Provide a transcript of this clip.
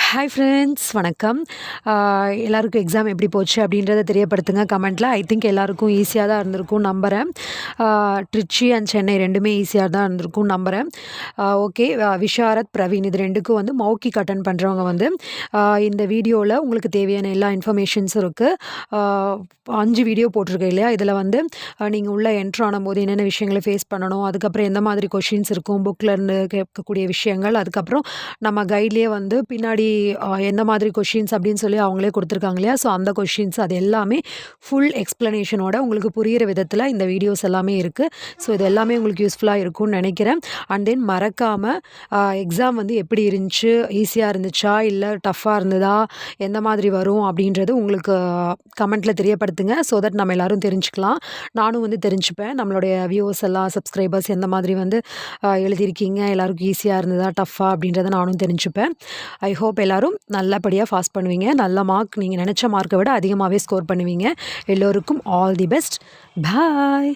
Hi friends, வணக்கம். எல்லாருக்கும் exam எப்படி போச்சு அப்படின்றத தெரியப்படுத்துங்க கமெண்ட்டில். ஐ திங்க் எல்லாருக்கும் ஈஸியாக தான் இருந்திருக்கும் நம்புகிறேன். ட்ரிச்சி அண்ட் சென்னை ரெண்டுமே ஈஸியாக தான் இருந்திருக்கும் நம்புகிறேன். ஓகே, விஷாரத், பிரவீன் இது ரெண்டுக்கும் வந்து மௌக்கிக் அட்டன் பண்ணுறவங்க வந்து இந்த வீடியோவில் உங்களுக்கு தேவையான எல்லா இன்ஃபர்மேஷன்ஸும் இருக்குது. 5 வீடியோ போட்டிருக்கேன் இல்லையா? இதில் வந்து நீங்கள் உள்ளே என்ட்ரு ஆனும்போது என்னென்ன விஷயங்களை ஃபேஸ் பண்ணணும், அதுக்கப்புறம் எந்த மாதிரி கொஷின்ஸ் இருக்கும், புக்கிலேருந்து கேட்கக்கூடிய விஷயங்கள், அதுக்கப்புறம் நம்ம கைட்லேயே வந்து பின்னாடி எந்த மாதிரி கொஷின்ஸ் அப்படின்னு சொல்லி அவங்களே கொடுத்துருக்காங்க இல்லையா? ஸோ அந்த கொஷின்ஸ் அது எல்லாமே ஃபுல் எக்ஸ்ப்ளனேஷனோட உங்களுக்கு புரிகிற விதத்தில் இந்த வீடியோஸ் எல்லாமே இருக்குது. ஸோ இது எல்லாமே உங்களுக்கு யூஸ்ஃபுல்லாக இருக்கும்னு நினைக்கிறேன். அண்ட் தென் மறக்காமல் எக்ஸாம் வந்து எப்படி இருந்துச்சு, ஈஸியாக இருந்துச்சா இல்லை டஃப்பாக இருந்ததா, எந்த மாதிரி வரும் அப்படின்றது உங்களுக்கு கமெண்ட்டில் தெரியப்படுத்துங்க. ஸோ தட் நம்ம எல்லோரும் தெரிஞ்சுக்கலாம், நானும் வந்து தெரிஞ்சுப்பேன். நம்மளுடைய வியூவர்ஸ் எல்லாம் சப்ஸ்கிரைபர்ஸ் எந்த மாதிரி வந்து எழுதியிருக்கீங்க, எல்லாருக்கும் ஈஸியாக இருந்ததா டஃப்பாக அப்படின்றத நானும் தெரிஞ்சுப்பேன். ஐ ஹோப் எல்லோரும் நல்லபடியாக பாஸ் பண்ணுவீங்க. நல்ல மார்க், நீங்கள் நினச்ச மார்க்கை விட அதிகமாகவே ஸ்கோர் பண்ணுவீங்க. எல்லோருக்கும் ஆல் தி பெஸ்ட். பாய்.